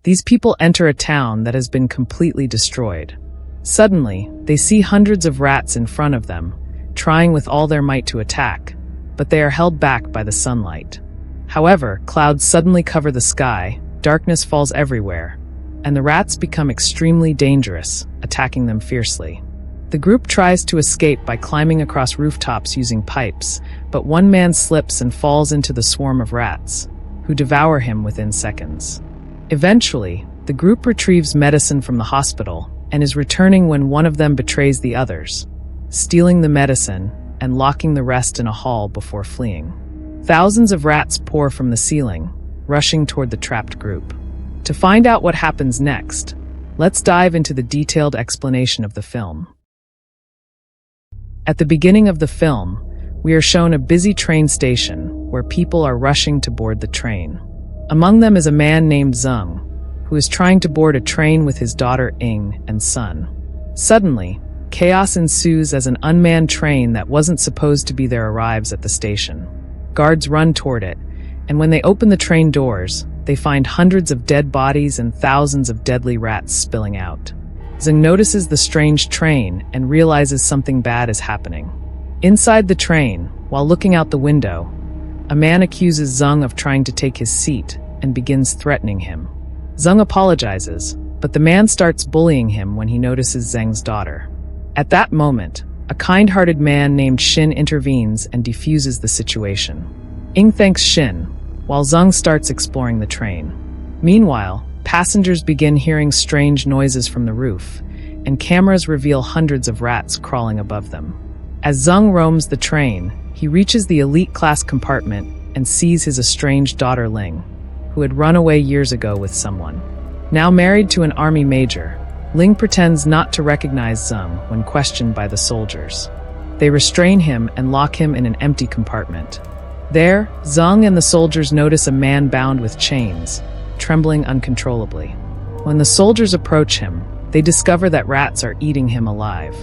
These people enter a town that has been completely destroyed. Suddenly, they see hundreds of rats in front of them, trying with all their might to attack, but they are held back by the sunlight. However, clouds suddenly cover the sky, darkness falls everywhere, and the rats become extremely dangerous, attacking them fiercely. The group tries to escape by climbing across rooftops using pipes, but one man slips and falls into the swarm of rats, who devour him within seconds. Eventually, the group retrieves medicine from the hospital and is returning when one of them betrays the others, stealing the medicine and locking the rest in a hall before fleeing. Thousands of rats pour from the ceiling, rushing toward the trapped group. To find out what happens next, let's dive into the detailed explanation of the film. At the beginning of the film, we are shown a busy train station where people are rushing to board the train. Among them is a man named Zeng, who is trying to board a train with his daughter Ing and son. Suddenly, chaos ensues as an unmanned train that wasn't supposed to be there arrives at the station. Guards run toward it, and when they open the train doors, they find hundreds of dead bodies and thousands of deadly rats spilling out. Zeng notices the strange train and realizes something bad is happening. Inside the train, while looking out the window, a man accuses Zeng of trying to take his seat and begins threatening him. Zeng apologizes, but the man starts bullying him when he notices Zeng's daughter. At that moment, a kind-hearted man named Shin intervenes and defuses the situation. Ing thanks Shin, while Zeng starts exploring the train. Meanwhile, passengers begin hearing strange noises from the roof, and cameras reveal hundreds of rats crawling above them. As Zeng roams the train, he reaches the elite-class compartment and sees his estranged daughter Ling, who had run away years ago with someone. Now married to an army major, Ling pretends not to recognize Zeng when questioned by the soldiers. They restrain him and lock him in an empty compartment. There, Zeng and the soldiers notice a man bound with chains, trembling uncontrollably. When the soldiers approach him, they discover that rats are eating him alive.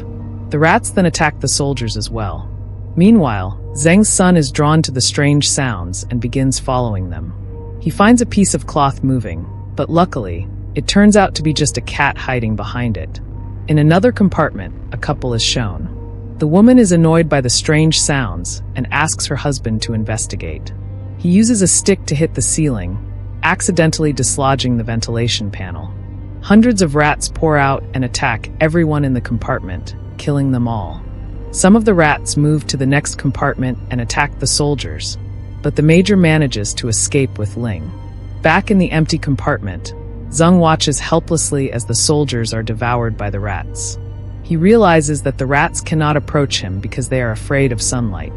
The rats then attack the soldiers as well. Meanwhile, Zeng's son is drawn to the strange sounds and begins following them. He finds a piece of cloth moving, but luckily, it turns out to be just a cat hiding behind it. In another compartment, a couple is shown. The woman is annoyed by the strange sounds and asks her husband to investigate. He uses a stick to hit the ceiling, accidentally dislodging the ventilation panel. Hundreds of rats pour out and attack everyone in the compartment, killing them all. Some of the rats move to the next compartment and attack the soldiers, but the major manages to escape with Ling. Back in the empty compartment, Zeng watches helplessly as the soldiers are devoured by the rats. He realizes that the rats cannot approach him because they are afraid of sunlight.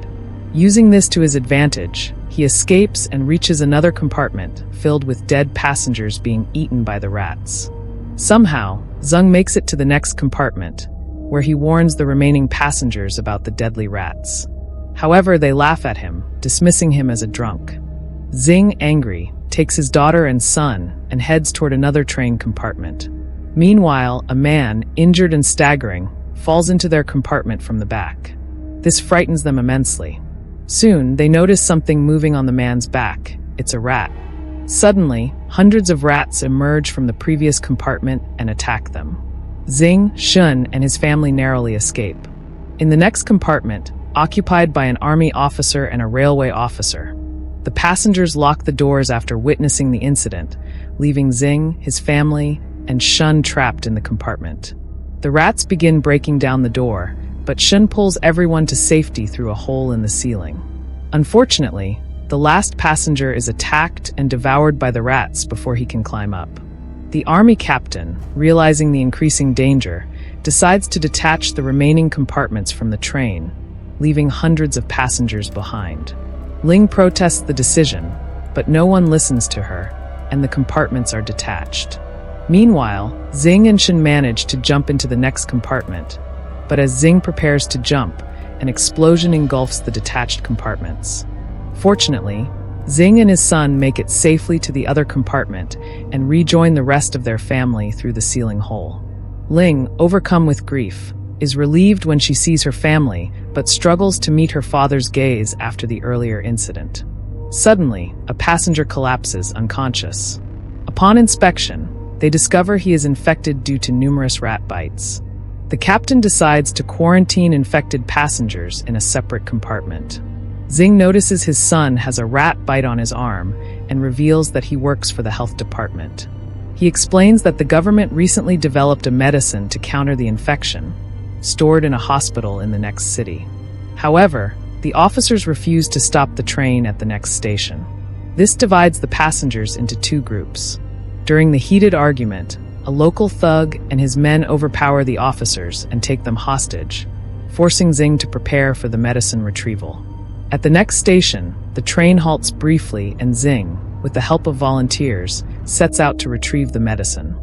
Using this to his advantage, he escapes and reaches another compartment filled with dead passengers being eaten by the rats. Somehow, Zeng makes it to the next compartment, where he warns the remaining passengers about the deadly rats. However, they laugh at him, dismissing him as a drunk. Zeng, angry, takes his daughter and son and heads toward another train compartment. Meanwhile, a man, injured and staggering, falls into their compartment from the back. This frightens them immensely. Soon, they notice something moving on the man's back. It's a rat. Suddenly, hundreds of rats emerge from the previous compartment and attack them. Zeng, Shun, and his family narrowly escape. In the next compartment, occupied by an army officer and a railway officer, the passengers lock the doors after witnessing the incident, leaving Zeng, his family, and Shun trapped in the compartment. The rats begin breaking down the door, but Shun pulls everyone to safety through a hole in the ceiling. Unfortunately, the last passenger is attacked and devoured by the rats before he can climb up. The army captain, realizing the increasing danger, decides to detach the remaining compartments from the train, leaving hundreds of passengers behind. Ling protests the decision, but no one listens to her, and the compartments are detached. Meanwhile, Zeng and Shin manage to jump into the next compartment, but as Zeng prepares to jump, an explosion engulfs the detached compartments. Fortunately, Zeng and his son make it safely to the other compartment and rejoin the rest of their family through the ceiling hole. Ling, overcome with grief, is relieved when she sees her family, but struggles to meet her father's gaze after the earlier incident. Suddenly, a passenger collapses unconscious. Upon inspection, They discover he is infected due to numerous rat bites. The captain decides to quarantine infected passengers in a separate compartment. Xing notices his son has a rat bite on his arm and reveals that he works for the health department. He explains that the government recently developed a medicine to counter the infection, stored in a hospital in the next city. However, the officers refuse to stop the train at the next station. This divides the passengers into two groups. During the heated argument, a local thug and his men overpower the officers and take them hostage, forcing Xing to prepare for the medicine retrieval. At the next station, the train halts briefly and Xing, with the help of volunteers, sets out to retrieve the medicine.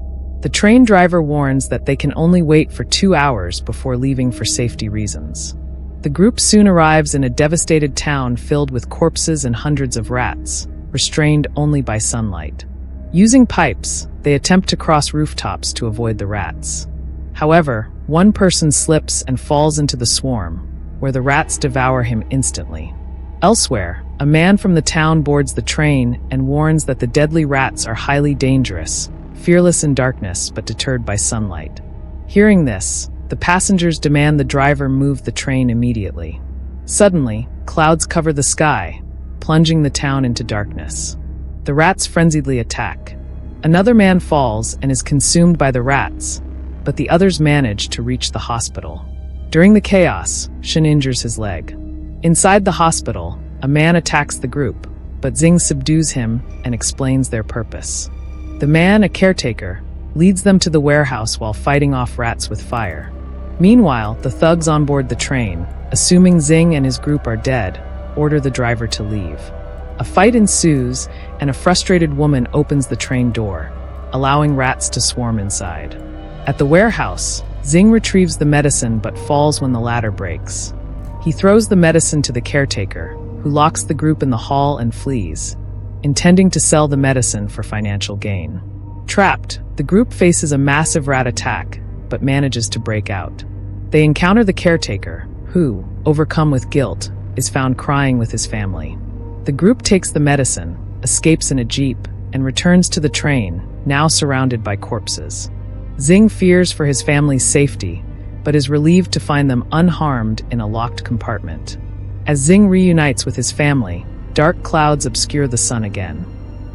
The train driver warns that they can only wait for 2 hours before leaving for safety reasons. The group soon arrives in a devastated town filled with corpses and hundreds of rats, restrained only by sunlight. Using pipes, they attempt to cross rooftops to avoid the rats. However, one person slips and falls into the swarm, where the rats devour him instantly. Elsewhere, a man from the town boards the train and warns that the deadly rats are highly dangerous, fearless in darkness but deterred by sunlight. Hearing this, the passengers demand the driver move the train immediately. Suddenly, clouds cover the sky, plunging the town into darkness. The rats frenziedly attack. Another man falls and is consumed by the rats, but the others manage to reach the hospital. During the chaos, Shen injures his leg. Inside the hospital, a man attacks the group, but Xing subdues him and explains their purpose. The man, a caretaker, leads them to the warehouse while fighting off rats with fire. Meanwhile, the thugs on board the train, assuming Xing and his group are dead, order the driver to leave. A fight ensues, and a frustrated woman opens the train door, allowing rats to swarm inside. At the warehouse, Xing retrieves the medicine but falls when the ladder breaks. He throws the medicine to the caretaker, who locks the group in the hall and flees, intending to sell the medicine for financial gain. Trapped, the group faces a massive rat attack, but manages to break out. They encounter the caretaker, who, overcome with guilt, is found crying with his family. The group takes the medicine, escapes in a jeep, and returns to the train, now surrounded by corpses. Xing fears for his family's safety, but is relieved to find them unharmed in a locked compartment. As Xing reunites with his family, dark clouds obscure the sun again.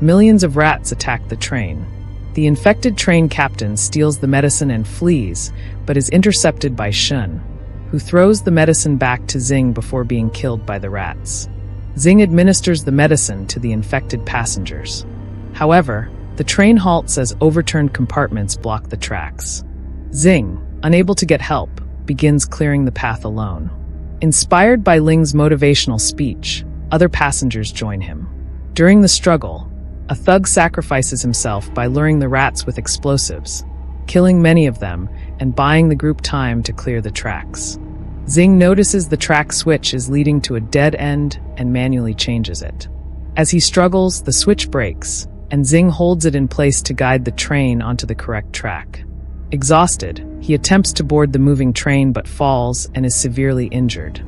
Millions of rats attack the train. The infected train captain steals the medicine and flees, but is intercepted by Shen, who throws the medicine back to Xing before being killed by the rats. Xing administers the medicine to the infected passengers. However, the train halts as overturned compartments block the tracks. Xing, unable to get help, begins clearing the path alone. Inspired by Ling's motivational speech, other passengers join him. During the struggle, a thug sacrifices himself by luring the rats with explosives, killing many of them and buying the group time to clear the tracks. Xing notices the track switch is leading to a dead end and manually changes it. As he struggles, the switch breaks, and Xing holds it in place to guide the train onto the correct track. Exhausted, he attempts to board the moving train but falls and is severely injured.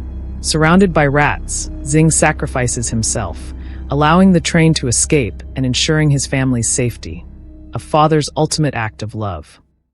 Surrounded by rats, Xing sacrifices himself, allowing the train to escape and ensuring his family's safety. A father's ultimate act of love.